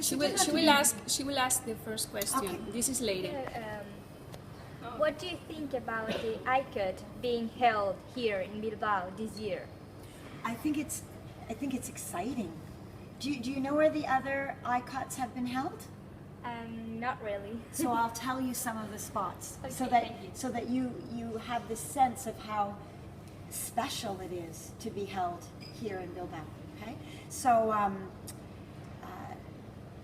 She will ask the first question. Okay. This is later. What do you think about the ICOT being held here in Bilbao this year? I think it's exciting. Do you know where the other ICOTs have been held? Not really. So I'll tell you some of the spots, Okay, so that you have this sense of how special it is to be held here in Bilbao. Okay, so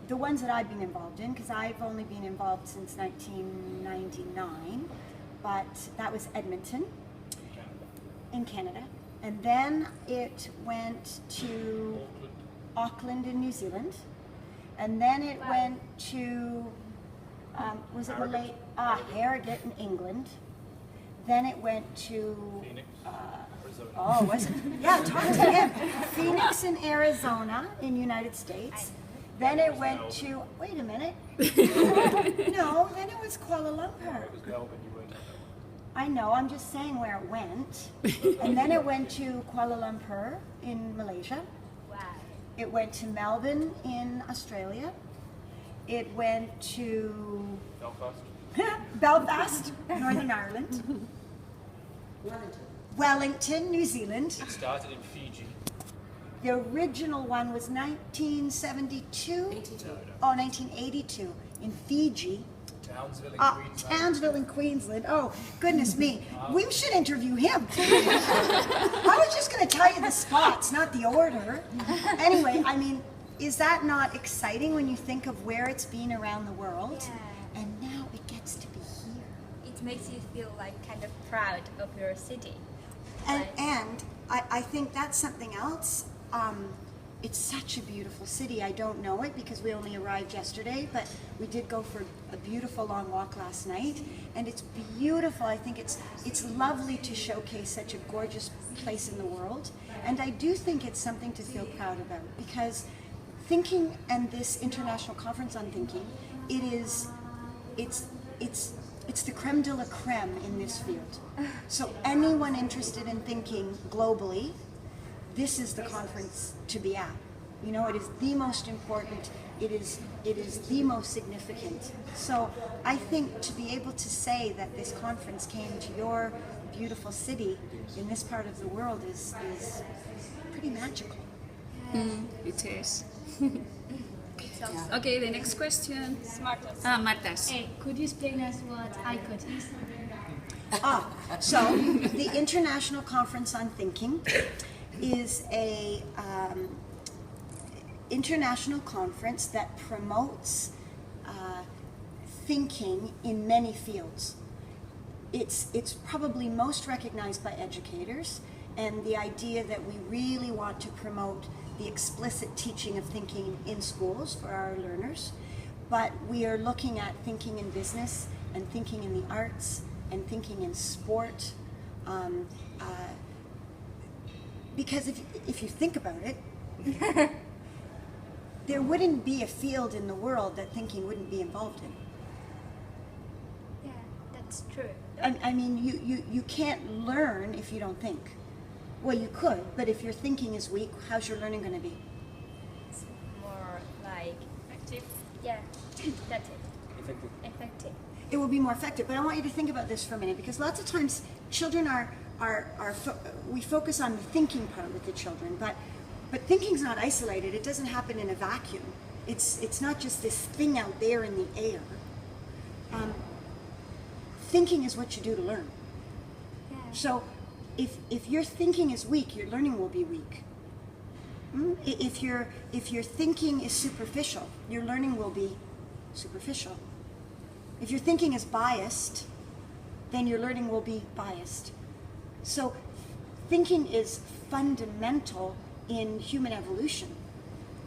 the ones that I've been involved in, because I've only been involved since 1999, but that was Edmonton in Canada, and then it went to Auckland in New Zealand, and then it went to was it Harrogate in England. Then it went to was it? Yeah, talk to him. Phoenix in Arizona in United States. Then it went to, wait a minute. No, then it was Kuala Lumpur. It was Melbourne, you weren't. I know, I'm just saying where it went. And then it went to Kuala Lumpur in Malaysia. Wow. It went to Melbourne in Australia. It went to Belfast, Northern Ireland. Wellington, New Zealand. It started in Fiji. The original one was 1972? 1982 in Fiji. Townsville in Queensland. Townsville in Queensland. Oh, goodness me. We should interview him. I was just going to tell you the spots, not the order. Anyway, I mean, is that not exciting when you think of where it's been around the world? Yeah. And now it gets to be here. It makes you feel like kind of proud of your city. And I think that's something else. It's such a beautiful city. I don't know it because we only arrived yesterday, but we did go for a beautiful long walk last night, and it's beautiful. I think it's lovely to showcase such a gorgeous place in the world, and I do think it's something to feel proud about, because thinking and this international conference on thinking, it's the creme de la creme in this field. So anyone interested in thinking globally, this is the conference to be at. You know, it is the most important, it is the most significant. So I think to be able to say that this conference came to your beautiful city in this part of the world is pretty magical. It is. Okay, the next question. Marta's. Hey, could you explain us what ICOT is? So the International Conference on Thinking is a international conference that promotes thinking in many fields. It's probably most recognized by educators, and the idea that we really want to promote the explicit teaching of thinking in schools for our learners, but we are looking at thinking in business and thinking in the arts and thinking in sport. Because if you think about it, there wouldn't be a field in the world that thinking wouldn't be involved in. Yeah, that's true. I mean, you can't learn if you don't think. Well, you could, but if your thinking is weak, how's your learning going to be? It's more like Active. yeah, that's it. Effective. Effective. It will be more effective. But I want you to think about this for a minute, because lots of times children we focus on the thinking part with the children, but thinking's not isolated. It doesn't happen in a vacuum. It's not just this thing out there in the air. Thinking is what you do to learn. Yeah. So if your thinking is weak, your learning will be weak. If your thinking is superficial, your learning will be superficial. If your thinking is biased, then your learning will be biased. So thinking is fundamental in human evolution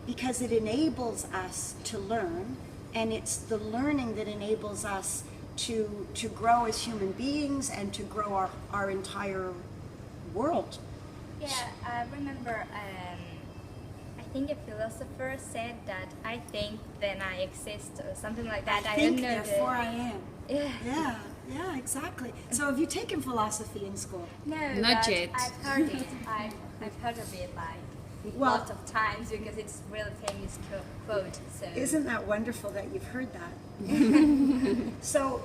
because it enables us to learn, and it's the learning that enables us to grow as human beings and to grow our entire world. Yeah, I remember, I think a philosopher said that I think then I exist or something like that. I don't think, know therefore I am. Yeah. Yeah, exactly. So have you taken philosophy in school? No, Not but yet. I've heard it. I've heard of it like Well- lots of times because it's really famous quote. So Isn't that wonderful that you've heard that? So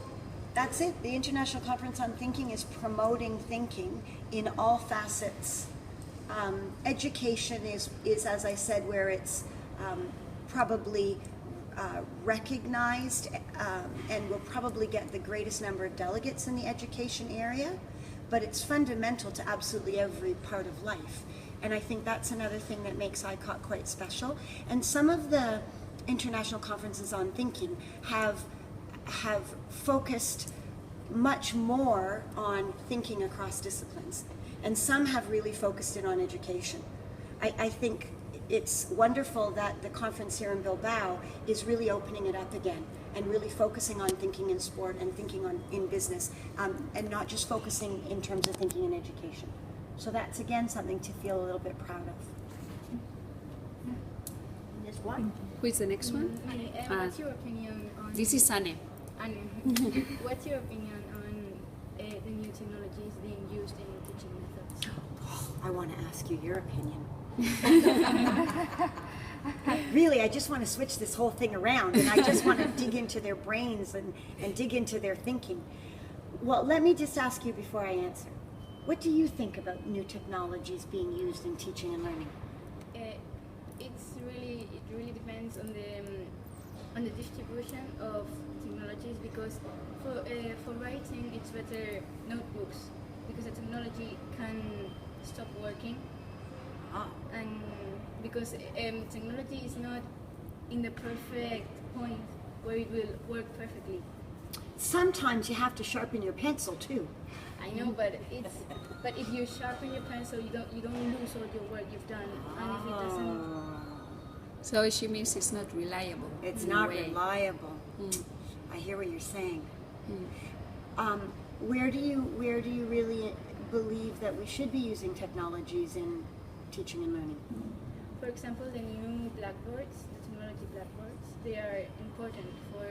that's it. The International Conference on Thinking is promoting thinking in all facets. Education is, as I said, where it's probably recognized and will probably get the greatest number of delegates in the education area, but it's fundamental to absolutely every part of life. And I think that's another thing that makes ICOT quite special. And some of the international conferences on thinking have focused much more on thinking across disciplines. And some have really focused in on education. I think it's wonderful that the conference here in Bilbao is really opening it up again and really focusing on thinking in sport and thinking in business, and not just focusing in terms of thinking in education. So that's again something to feel a little bit proud of. There's one. Who is the next one? What's your opinion on This is Anne. Anne, what's your opinion on the new technologies being used in teaching methods? I want to ask you your opinion. Really, I just want to switch this whole thing around, and I just want to dig into their brains and dig into their thinking. Well, let me just ask you before I answer. What do you think about new technologies being used in teaching and learning? It really depends on the distribution of technologies, because for writing it's better notebooks, because the technology can stop working. And because technology is not in the perfect point where it will work perfectly. Sometimes you have to sharpen your pencil too. I know, but if you sharpen your pencil, you don't lose all your work you've done, and if it doesn't. So she means it's not reliable. It's in a not way. reliable. I hear what you're saying. Where do you really believe that we should be using technologies in teaching and learning? For example, the new blackboards, the technology blackboards, they are important for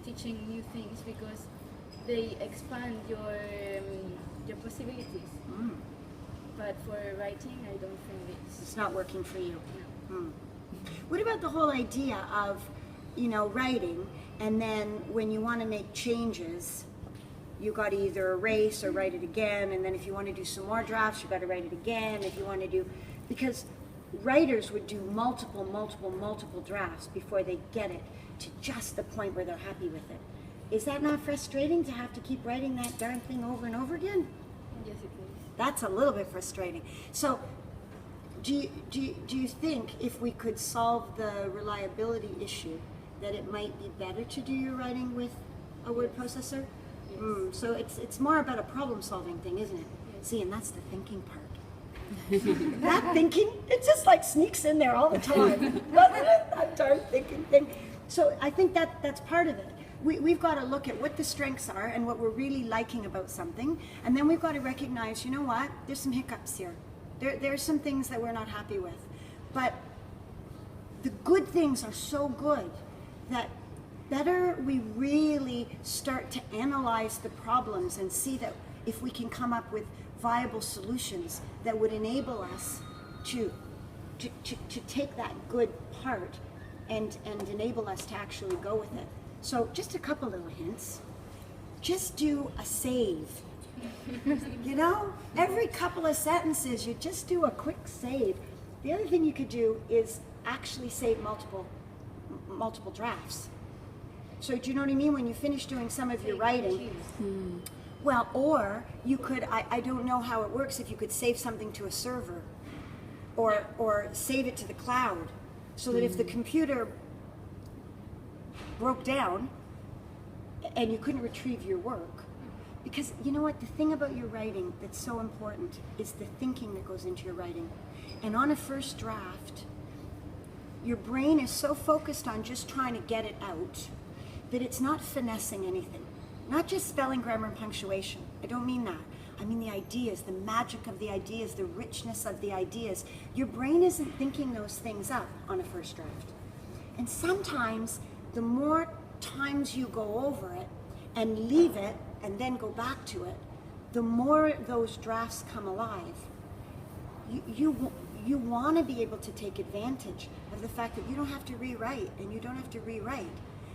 teaching new things because they expand your possibilities. But for writing, I don't think It's not working for you. What about the whole idea of, writing, and then when you want to make changes, you got to either erase or write it again, and then if you want to do some more drafts, you got to write it again. If you want to do, because writers would do multiple drafts before they get it to just the point where they're happy with it. Is that not frustrating to have to keep writing that darn thing over and over again? yes, it is. That's a little bit frustrating. So, do you think if we could solve the reliability issue, that it might be better to do your writing with a word processor? Yes. So it's more about a problem-solving thing, isn't it? Yes. See, and that's the thinking part. That thinking, it just like sneaks in there all the time. That darn thinking thing. So I think that's part of it. We've got to look at what the strengths are and what we're really liking about something, and then we've got to recognize, you know what, there's some hiccups here. There's some things that we're not happy with. But the good things are so good that better we really start to analyze the problems and see that if we can come up with viable solutions that would enable us to take that good part and enable us to actually go with it. So just a couple little hints. Just do a save. Every couple of sentences, you just do a quick save. The other thing you could do is actually save multiple drafts. So do you know what I mean? When you finish doing some of your writing, well, or you could, I don't know how it works, if you could save something to a server or save it to the cloud, so that if the computer broke down and you couldn't retrieve your work, because you know what, the thing about your writing that's so important is the thinking that goes into your writing. And on a first draft, your brain is so focused on just trying to get it out that it's not finessing anything. Not just spelling, grammar, and punctuation. I don't mean that. I mean the ideas, the magic of the ideas, the richness of the ideas. Your brain isn't thinking those things up on a first draft. And sometimes the more times you go over it and leave it and then go back to it, the more those drafts come alive. You you want to be able to take advantage of the fact that you don't have to rewrite and you don't have to rewrite,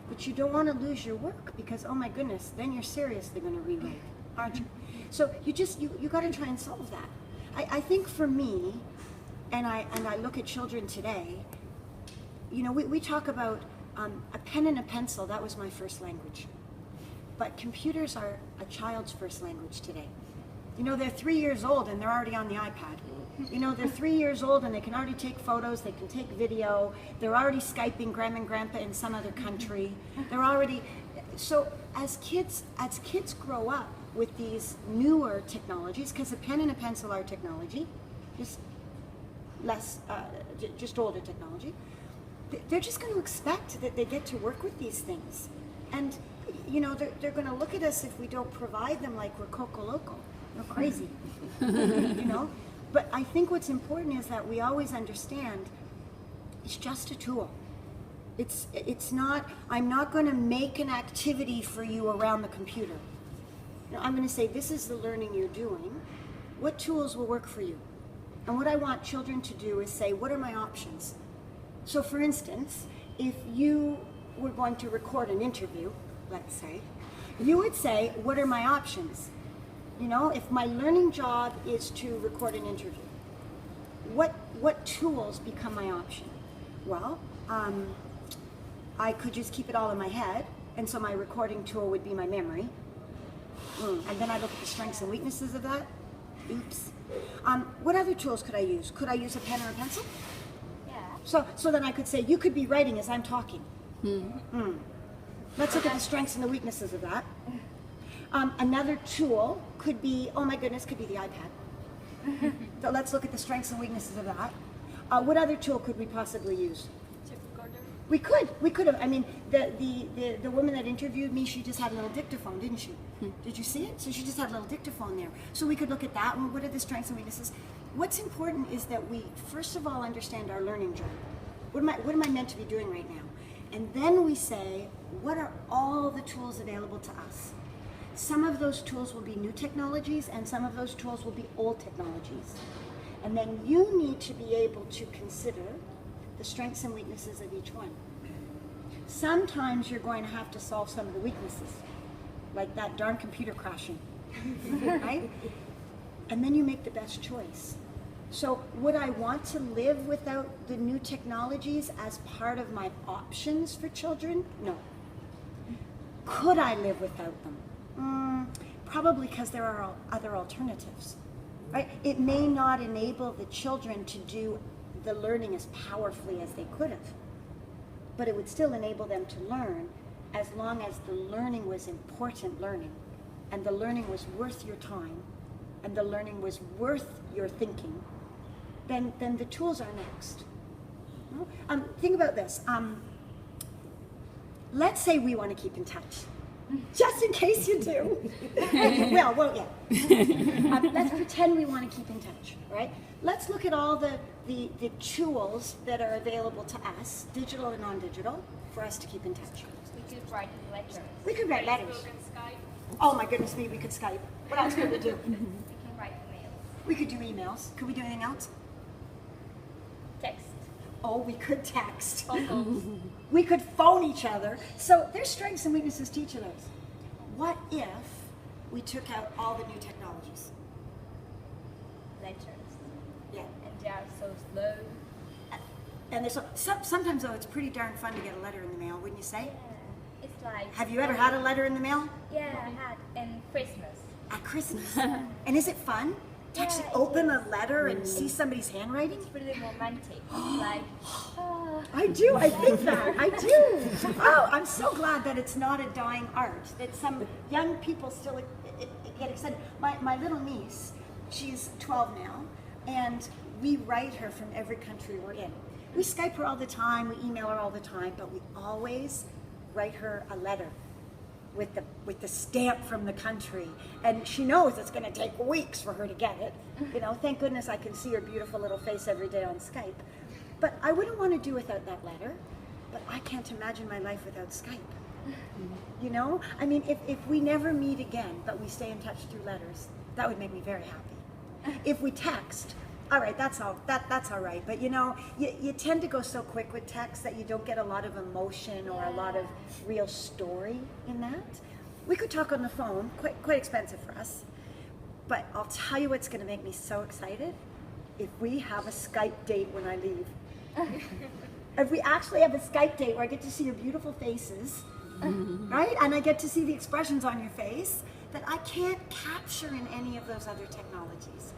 but you don't want to lose your work because, oh my goodness, then you're seriously going to rewrite, aren't you? So you got to try and solve that. I think for me, and I look at children today, you know, we talk about a pen and a pencil. That was my first language. But computers are a child's first language today. You know, they're 3 years old and they're already on the iPad. You know, they're 3 years old and they can already take photos, they can take video, they're already Skyping grandma and grandpa in some other country. They're already, so as kids grow up with these newer technologies, because a pen and a pencil are technology, just older technology, they're just going to expect that they get to work with these things. And, you know, they're going to look at us if we don't provide them like we're Coco Loco. We're crazy, you know? But I think what's important is that we always understand it's just a tool. It's not, I'm not going to make an activity for you around the computer. You know, I'm going to say, this is the learning you're doing. What tools will work for you? And what I want children to do is say, what are my options? So for instance, if you were going to record an interview, let's say, you would say, what are my options? You know, if my learning job is to record an interview, what tools become my option? Well, I could just keep it all in my head, and so my recording tool would be my memory. And then I look at the strengths and weaknesses of that. Oops. What other tools could I use? Could I use a pen or a pencil? Yeah. So then I could say, you could be writing as I'm talking. Let's look at the strengths and the weaknesses of that. Another tool could be, oh my goodness, could be the iPad. So let's look at the strengths and weaknesses of that. What other tool could we possibly use? Tape recorder. We could have. I mean, the woman that interviewed me, she just had a little dictaphone, didn't she? Did you see it? So she just had a little dictaphone there. So we could look at that one. What are the strengths and weaknesses? What's important is that we, first of all, understand our learning journey. What am I meant to be doing right now? And then we say, what are all the tools available to us? Some of those tools will be new technologies and some of those tools will be old technologies. And then you need to be able to consider the strengths and weaknesses of each one. Sometimes you're going to have to solve some of the weaknesses, like that darn computer crashing, right? And then you make the best choice. So would I want to live without the new technologies as part of my options for children? No. Could I live without them? Probably, because there are other alternatives, right? It may not enable the children to do the learning as powerfully as they could have, but it would still enable them to learn as long as the learning was important learning, and the learning was worth your time, and the learning was worth your thinking. Then the tools are next. Think about this. Let's say we want to keep in touch. Just in case you do. well, yeah. Let's pretend we want to keep in touch, right? Let's look at all the tools that are available to us, digital and non-digital, for us to keep in touch. We could write letters. We could write letters. Skype. Oh my goodness me, we could Skype. What else could we do? We can write emails. We could do emails. Could we do anything else? Text. Oh, we could text. Phone calls. We could phone each other. So there's strengths and weaknesses to each of those. What if we took out all the new technologies? Letters. Yeah. And they are so slow. And there's sometimes though it's pretty darn fun to get a letter in the mail, wouldn't you say? Yeah. It's like. Have you ever had a letter in the mail? Yeah, I had in Christmas. At Christmas. And is it fun to actually Yeah, it open is. a letter and see somebody's handwriting? It's really romantic. Like, I do, I think that, I do. Oh, I'm so glad that it's not a dying art, that some young people still get excited. My little niece, she's 12 now, and we write her from every country we're in. We Skype her all the time, we email her all the time, but we always write her a letter with the stamp from the country, and she knows it's going to take weeks for her to get it. You know, thank goodness I can see her beautiful little face every day on Skype. But I wouldn't want to do without that letter, but I can't imagine my life without Skype. You know, I mean, if we never meet again, but we stay in touch through letters, that would make me very happy. If we text, all right, that's all right. But you know, you tend to go so quick with text that you don't get a lot of emotion or a lot of real story in that. We could talk on the phone, quite expensive for us. But I'll tell you what's going to make me so excited, if we have a Skype date when I leave. If we actually have a Skype date where I get to see your beautiful faces, right? And I get to see the expressions on your face that I can't capture in any of those other technologies.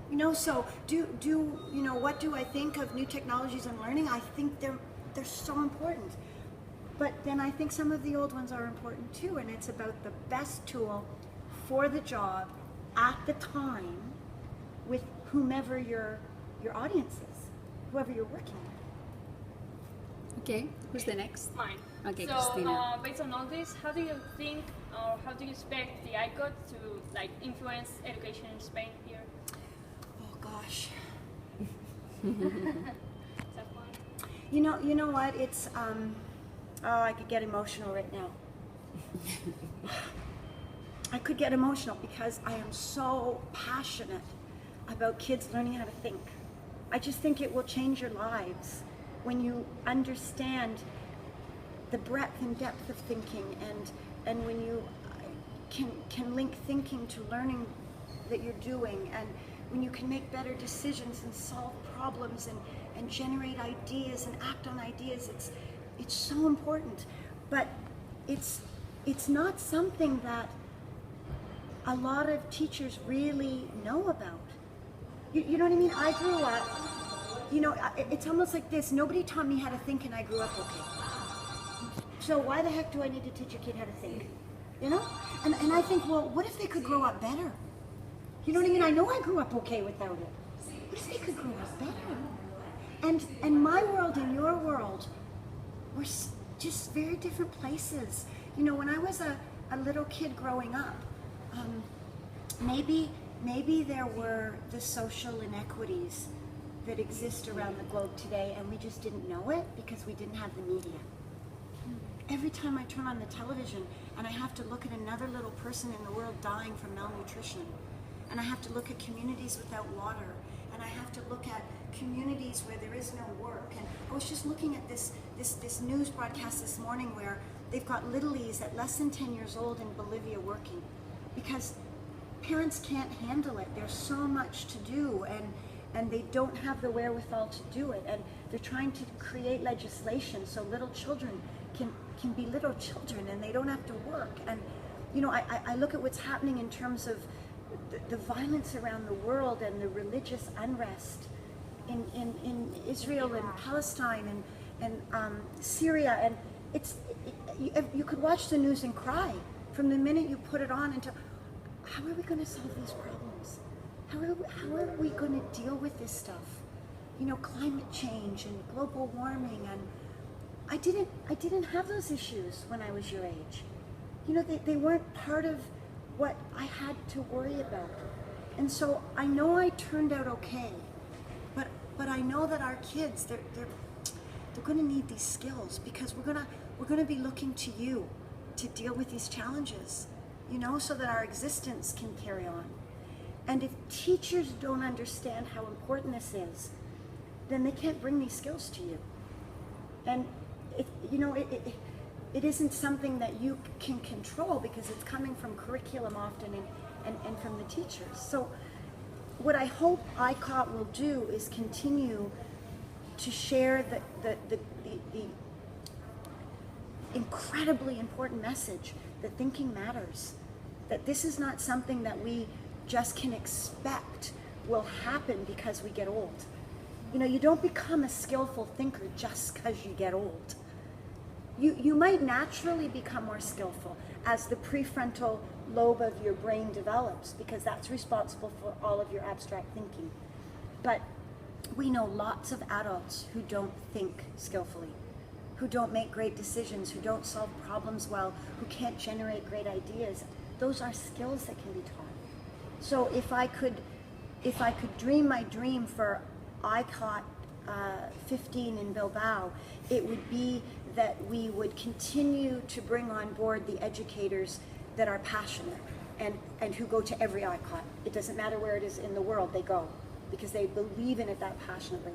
You know, so you know, what do I think of new technologies and learning? I think they're so important. But then I think some of the old ones are important too, and it's about the best tool for the job at the time with whomever your audience is, whoever you're working with. Okay, who's the next? Mine. Okay, so, Christina. based on all this, how do you think, or how do you expect the ICOT to like influence education in Spain here? Oh gosh. That one. You know what? It's oh, I could get emotional right now. I could get emotional because I am so passionate about kids learning how to think. I just think it will change your lives when you understand the breadth and depth of thinking, and when you can link thinking to learning that you're doing, and when you can make better decisions and solve problems and generate ideas and act on ideas. It's so important, but it's not something that a lot of teachers really know about. You know what I mean? I grew up, you know, it's almost like this. Nobody taught me how to think and I grew up okay. So why the heck do I need to teach a kid how to think? You know? And I think, well, what if they could grow up better? You know what I mean? I know I grew up okay without it. What if they could grow up better? And my world and your world were just very different places. You know, when I was a little kid growing up, maybe there were the social inequities that exist around the globe today, and we just didn't know it because we didn't have the media. Every time I turn on the television and I have to look at another little person in the world dying from malnutrition, and I have to look at communities without water, and I have to look at communities where there is no work. And I was just looking at this news broadcast this morning where they've got littlies at less than 10 years old in Bolivia working because parents can't handle it. There's so much to do, and they don't have the wherewithal to do it. And they're trying to create legislation so little children can be little children and they don't have to work. And you know, I look at what's happening in terms of the violence around the world and the religious unrest in Israel and Palestine and Syria, and you could watch the news and cry from the minute you put it on until, how are we going to solve these problems? How are we going to deal with this stuff? You know, climate change and global warming, and I didn't have those issues when I was your age. You know, they weren't part of what I had to worry about. And so I know I turned out okay, but I know that our kids, they're going to need these skills because we're going to be looking to you to deal with these challenges, you know, so that our existence can carry on. And if teachers don't understand how important this is, then they can't bring these skills to you. And it isn't something that you can control because it's coming from curriculum often and from the teachers. So what I hope ICOT will do is continue to share the incredibly important message that thinking matters, that this is not something that we just can expect will happen because we get old. You know, you don't become a skillful thinker just because you get old. You might naturally become more skillful as the prefrontal lobe of your brain develops, because that's responsible for all of your abstract thinking. But we know lots of adults who don't think skillfully, who don't make great decisions, who don't solve problems well, who can't generate great ideas. Those are skills that can be taught. So if I could dream my dream for ICOT 15 in Bilbao, it would be that we would continue to bring on board the educators that are passionate and who go to every ICOT. It doesn't matter where it is in the world, they go. because they believe in it that passionately.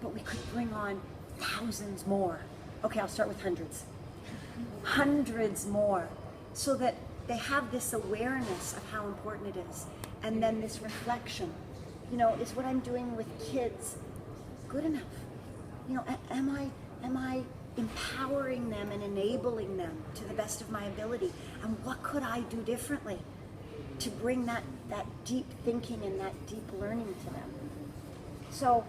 But we could bring on thousands more. Okay, I'll start with hundreds. Hundreds more, so that they have this awareness of how important it is. And then this reflection, you know, is what I'm doing with kids good enough? You know, am I empowering them and enabling them to the best of my ability? And what could I do differently to bring that deep thinking and that deep learning to them? So,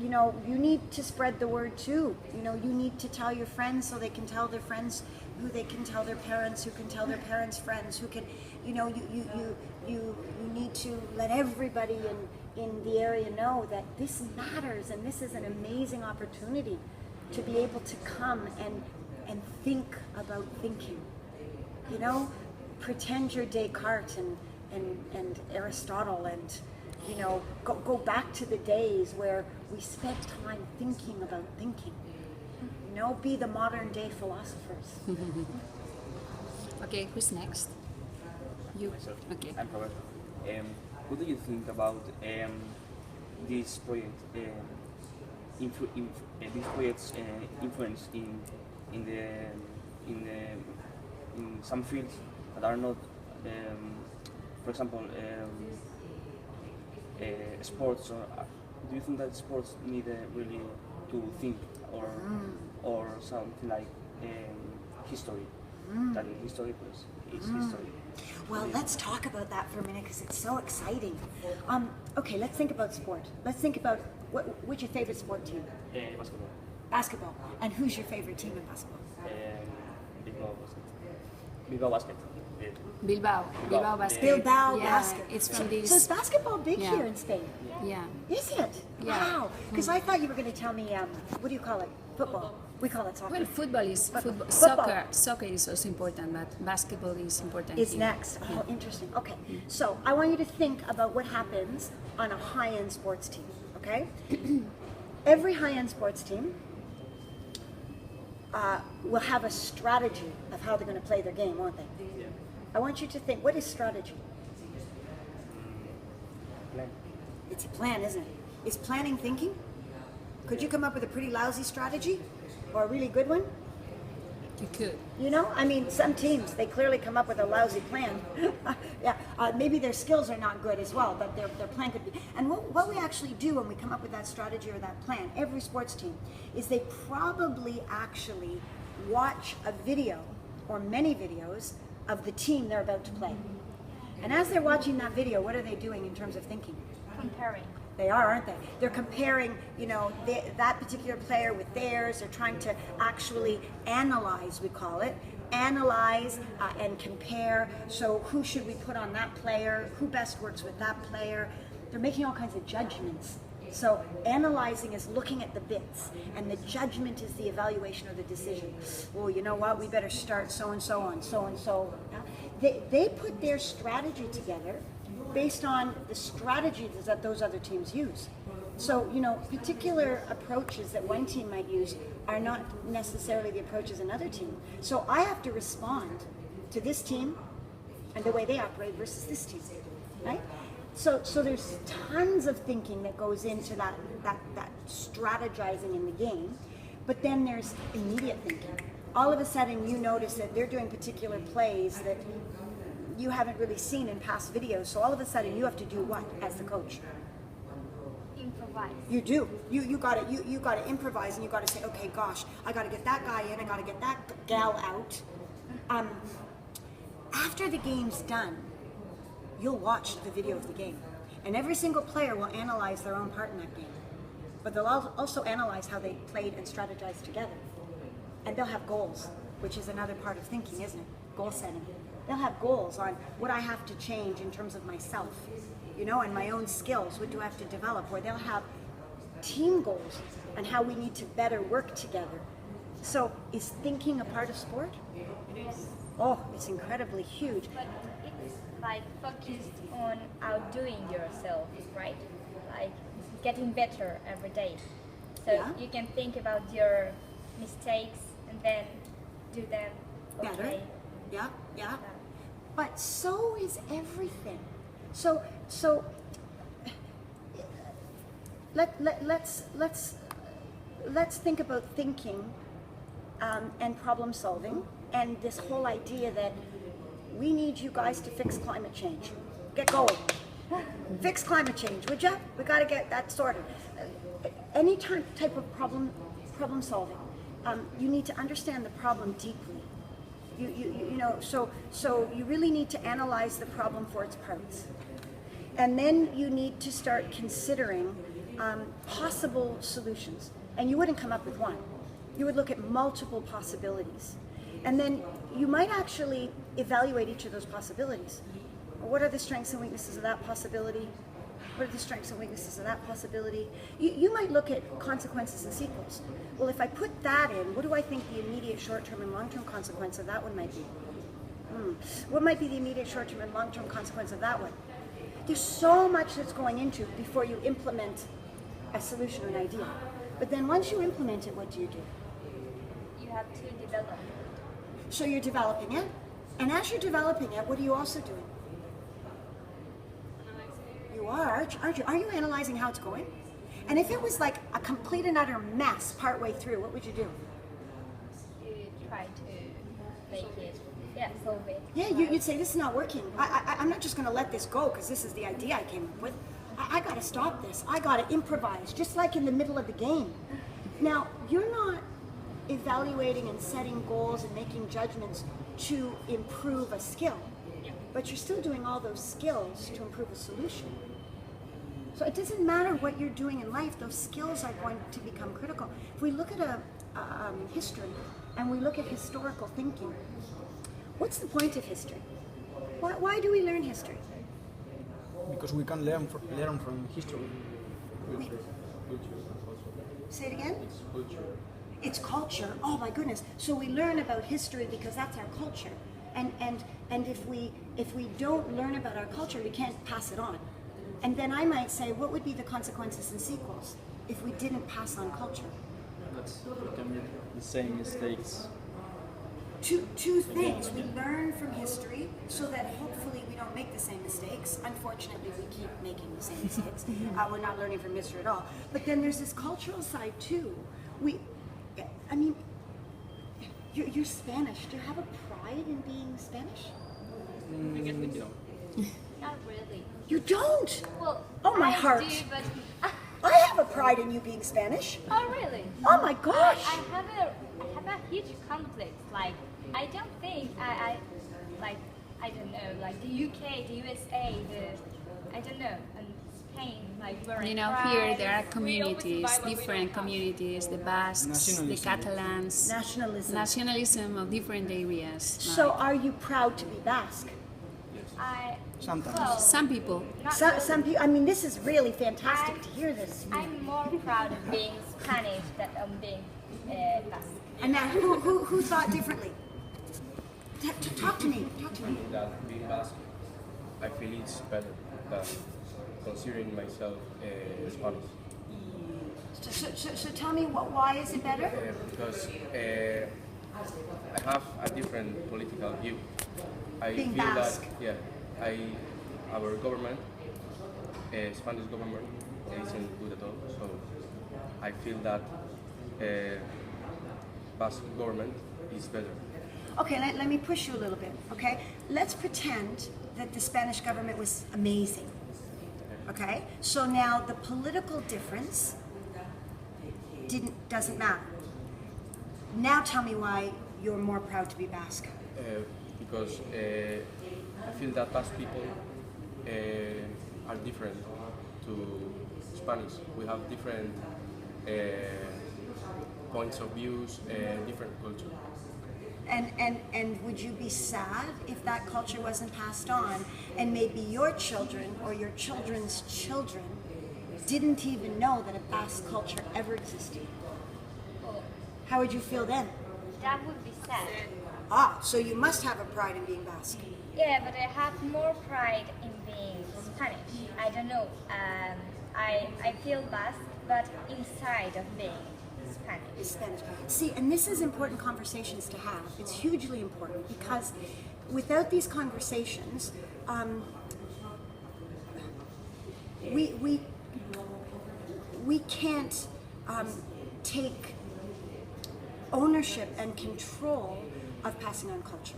you know, you need to spread the word too. You know, you need to tell your friends so they can tell their friends, who they can tell their parents, who can tell their parents' friends, who can, you know, you need to let everybody in the area know that this matters and this is an amazing opportunity to be able to come and think about thinking. You know, pretend you're Descartes and Aristotle, and you know, go back to the days where we spent time thinking about thinking. You know, be the modern day philosophers. Okay, who's next? You. Myself. Okay. I'm Robert. What do you think about this project? These projects influence in some fields that are not, for example, sports. Or do you think that sports need really to think, or something like history? That in history is history. Well, let's talk about that for a minute because it's so exciting. Okay, let's think about sport. Let's think about what's your favorite sport team? Basketball. Basketball. And who's your favorite team in basketball? Bilbao basket. Bilbao basket. Bilbao basket. Bilbao Yeah, basket. it's from this. So is basketball big Yeah. here in Spain? Yeah. Is it? Yeah. Wow. Because I thought you were going to tell me, what do you call it? Football. We call it soccer. Well, football is football. Football. Soccer is also important, but basketball is important. Is here. next. Oh, interesting. Okay. So I want you to think about what happens on a high-end sports team, okay? Every high-end sports team will have a strategy of how they're going to play their game, won't they? Yeah. I want you to think, what is strategy? Plan. It's a plan, isn't it? Is planning thinking? Could you come up with a pretty lousy strategy or a really good one? You could. You know, I mean, some teams, they clearly come up with a lousy plan. Yeah, maybe their skills are not good as well, but their plan could be. And what we actually do when we come up with that strategy or that plan, every sports team, is they probably actually watch a video or many videos of the team they're about to play. And as they're watching that video, what are they doing in terms of thinking? Comparing. They are, aren't they? They're comparing, you know, that particular player with theirs. They're trying to actually analyze, we call it, analyze and compare. So who should we put on that player? Who best works with that player? They're making all kinds of judgments. So analyzing is looking at the bits, and the judgment is the evaluation or the decision. Well, you know what? We better start so-and-so on so-and-so. They put their strategy together based on the strategies that those other teams use. So, you know, particular approaches that one team might use are not necessarily the approaches another team. So I have to respond to this team and the way they operate versus this team, right? So there's tons of thinking that goes into that strategizing in the game, but then there's immediate thinking. All of a sudden you notice that they're doing particular plays that you haven't really seen in past videos, so all of a sudden you have to do what as the coach? Improvise. You do. You got to improvise, and you got to say, okay, gosh, I got to get that guy in, I got to get that gal out. After the game's done, you'll watch the video of the game, and every single player will analyze their own part in that game, but they'll also analyze how they played and strategized together, and they'll have goals, which is another part of thinking, isn't it? Goal setting. They'll have goals on what I have to change in terms of myself, you know, and my own skills. What do I have to develop? Where they'll have team goals and how we need to better work together. So is thinking a part of sport? Oh, it's incredibly huge. But it's like focused on outdoing yourself, right? Like getting better every day. So Yeah. you can think about your mistakes and then do them. Better. Okay. Yeah. But so is everything. So let's think about thinking and problem solving, and this whole idea that we need you guys to fix climate change. Get going. Fix climate change, would ya? We got to get that sorted. Any type of problem solving, you need to understand the problem deeply. You know, so you really need to analyze the problem for its parts. And then you need to start considering possible solutions. And you wouldn't come up with one. You would look at multiple possibilities. And then you might actually evaluate each of those possibilities. What are the strengths and weaknesses of that possibility? What are the strengths and weaknesses of that possibility? You might look at consequences and sequels. Well, if I put that in, what do I think the immediate short-term and long-term consequence of that one might be? What might be the immediate short-term and long-term consequence of that one? There's so much that's going into before you implement a solution or an idea. But then once you implement it, what do? You have to develop. So you're developing it. And as you're developing it, what are you also doing? You are, aren't you? Are you analyzing how it's going? And if it was like a complete and utter mess partway through, what would you do? You try to make it, solve it. Yeah, you'd say, this is not working. I'm not just going to let this go because this is the idea I came up with. I got to stop this. I got to improvise, just like in the middle of the game. Now, you're not evaluating and setting goals and making judgments to improve a skill, but you're still doing all those skills to improve a solution. So it doesn't matter what you're doing in life, those skills are going to become critical. If we look at history and we look at historical thinking, what's the point of history? Why do we learn history? Because we can learn from history. Say it again? It's culture. Oh my goodness. So we learn about history because that's our culture. And if we don't learn about our culture, we can't pass it on. And then I might say, what would be the consequences and sequels if we didn't pass on culture? We can make the same mistakes. Two things. We learn from history so that hopefully we don't make the same mistakes. Unfortunately, we keep making the same mistakes. We're not learning from history at all. But then there's this cultural side too. I mean, you're Spanish. Do you have a pride in being Spanish? I guess we do. Not really. You don't? Well, Oh, my I heart. do, but I have a pride in you being Spanish. oh really? Oh my gosh. I have a huge conflict. Like I don't think I don't know, like the UK, the USA, I don't know, and Spain, like where You know, here there are communities, different communities, the Basques, the Catalans, nationalism of different areas. So are you proud to be Basque? Sometimes. Well, Some people. Some people, I mean, this is really fantastic to hear this. I'm more proud of being Spanish than of being Basque. And now, who thought differently? Talk to me. That being Basque, I feel it's better than considering myself Spanish. So tell me, why is it better? Because I have a different political view. I Being feel Basque. that, our government, Spanish government, isn't good at all. So I feel that Basque government is better. Okay, let me push you a little bit, okay? Let's pretend that the Spanish government was amazing, okay? So now the political difference doesn't matter. Now tell me why you're more proud to be Basque. Because I feel that Basque people are different to Spanish. We have different points of views, different culture. And would you be sad if that culture wasn't passed on and maybe your children or your children's children didn't even know that a Basque culture ever existed? How would you feel then? That would be sad. So you must have a pride in being Basque. Yeah, but I have more pride in being Spanish. I don't know. I feel Basque, but inside of being Spanish. See, and this is important conversations to have. It's hugely important because without these conversations, we we can't take ownership and control of passing on culture.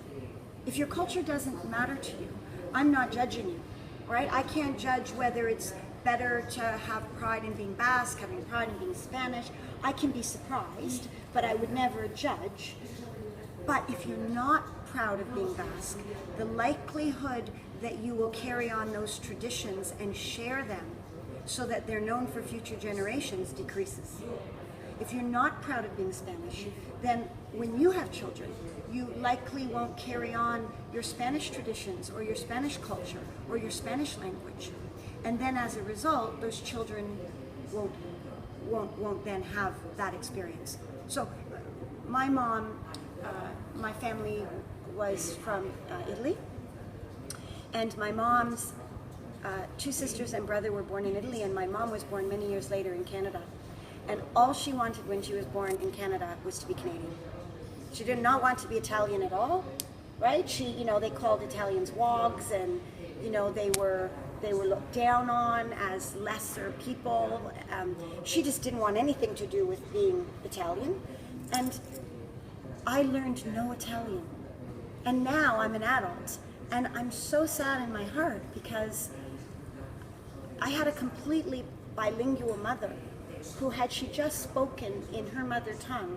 If your culture doesn't matter to you, I'm not judging you, right? I can't judge whether it's better to have pride in being Basque, having pride in being Spanish. I can be surprised, but I would never judge. But if you're not proud of being Basque, the likelihood that you will carry on those traditions and share them so that they're known for future generations decreases. If you're not proud of being Spanish, then when you have children, you likely won't carry on your Spanish traditions or your Spanish culture or your Spanish language. And then as a result, those children won't then have that experience. So my mom, my family was from Italy, and my mom's two sisters and brother were born in Italy, and my mom was born many years later in Canada. And all she wanted when she was born in Canada was to be Canadian. She did not want to be Italian at all, right? She, you know, they called Italians wogs, and you know, they were looked down on as lesser people. She just didn't want anything to do with being Italian. And I learned no Italian. And now I'm an adult, and I'm so sad in my heart because I had a completely bilingual mother who, had she just spoken in her mother tongue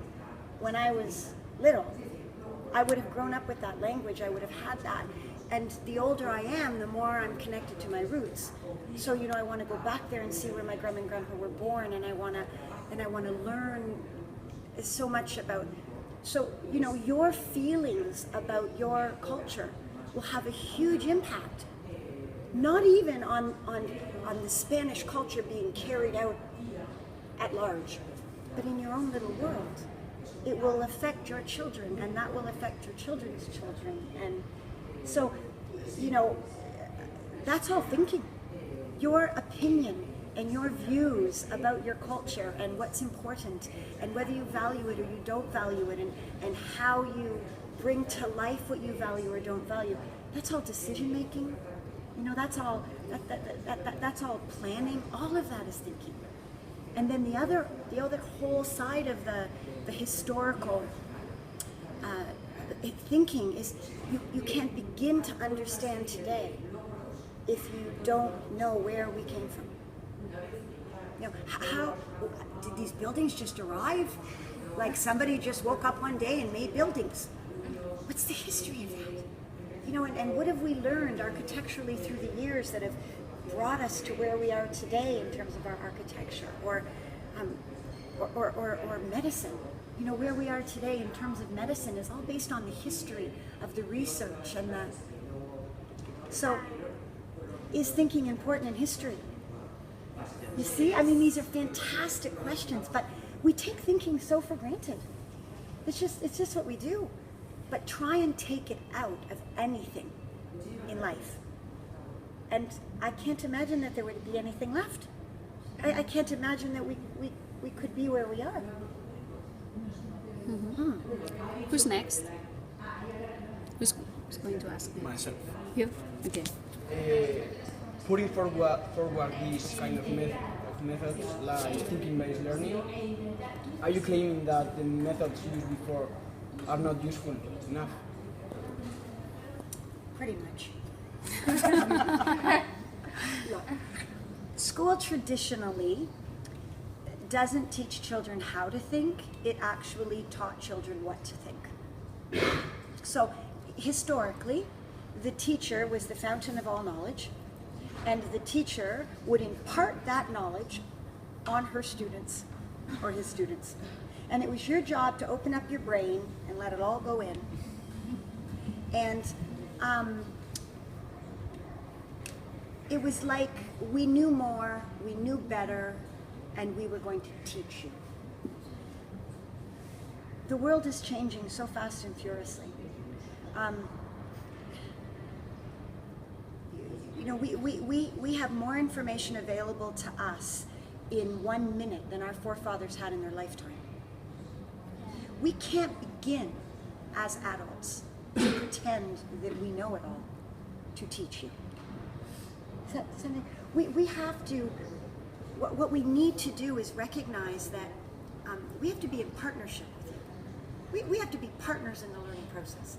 when I was little, I would have grown up with that language, I would have had that. And the older I am, the more I'm connected to my roots. So, you know, I want to go back there and see where my grandma and grandpa were born, and I want to learn so much about. So, you know, your feelings about your culture will have a huge impact. Not even on the Spanish culture being carried out at large, but in your own little world. It will affect your children, and that will affect your children's children. And so, you know, that's all thinking. Your opinion and your views about your culture and what's important and whether you value it or you don't value it, and how you bring to life what you value or don't value, that's all decision making. You know, that's all that's all planning. All of that is thinking. And then the other whole side of the historical thinking is you can't begin to understand today if you don't know where we came from. You know, how did these buildings just arrive? Like somebody just woke up one day and made buildings. What's the history of that? You know, and what have we learned architecturally through the years that have brought us to where we are today in terms of our architecture, or medicine. You know, where we are today in terms of medicine is all based on the history of the research and the. So, is thinking important in history? You see, I mean, these are fantastic questions, but we take thinking so for granted. It's just what we do. But try and take it out of anything in life. And I can't imagine that there would be anything left. I can't imagine that we could be where we are. Mm-hmm. Who's next? Who's going to ask me? Myself. You? Okay. Putting forward this kind of methods like thinking-based learning, are you claiming that the methods used before are not useful enough? Pretty much. Look, school traditionally doesn't teach children how to think, it actually taught children what to think. So historically, the teacher was the fountain of all knowledge, and the teacher would impart that knowledge on her students or his students. And it was your job to open up your brain and let it all go in. And it was like we knew more, we knew better, and we were going to teach you. The world is changing so fast and furiously. You know, we have more information available to us in 1 minute than our forefathers had in their lifetime. We can't begin as adults to pretend that we know it all to teach you. We have to what we need to do is recognize that we have to be in partnership with you. We have to be partners in the learning process.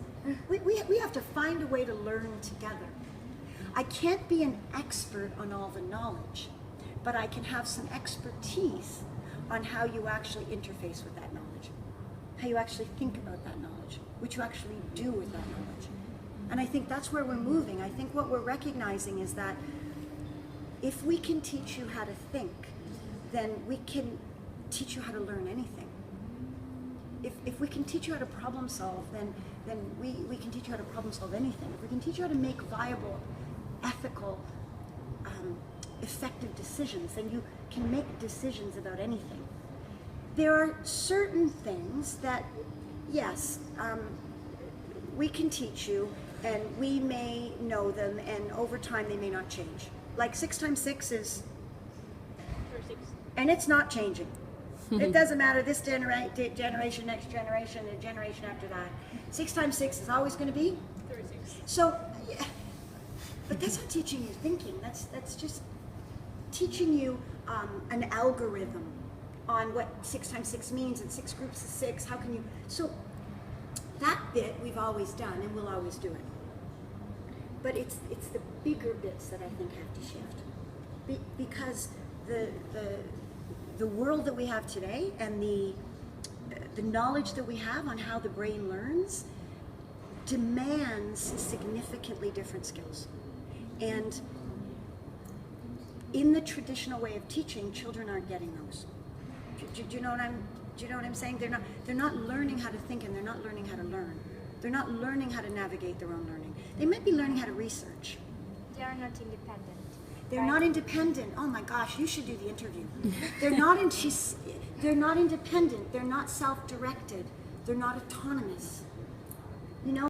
We have to find a way to learn together. I can't be an expert on all the knowledge, but I can have some expertise on how you actually interface with that knowledge, how you actually think about that knowledge, what you actually do with that knowledge. And I think that's where we're moving. I think what we're recognizing is that if we can teach you how to think, then we can teach you how to learn anything. If we can teach you how to problem solve, then we can teach you how to problem solve anything. If we can teach you how to make viable, ethical, effective decisions, then you can make decisions about anything. There are certain things that, yes, we can teach you, and we may know them, and over time they may not change. Like 6 times 6 is, 36. and it's not changing. It doesn't matter this generation, next generation, the generation after that. 6 times 6 is always going to be 36. So, yeah, but that's not teaching you thinking. That's just teaching you an algorithm on what 6 times 6 means, and 6 groups of 6. How can you? So that bit we've always done, and we'll always do it. But it's the bigger bits that I think have to shift, because the world that we have today and the knowledge that we have on how the brain learns demands significantly different skills. And in the traditional way of teaching, children aren't getting those. Do you know what I'm saying? They're not learning how to think, and they're not learning how to learn. They're not learning how to navigate their own learning. They might be learning how to research. They are not independent. They're not independent. Oh my gosh, you should do the interview. They're not independent. They're not self-directed. They're not autonomous. You know,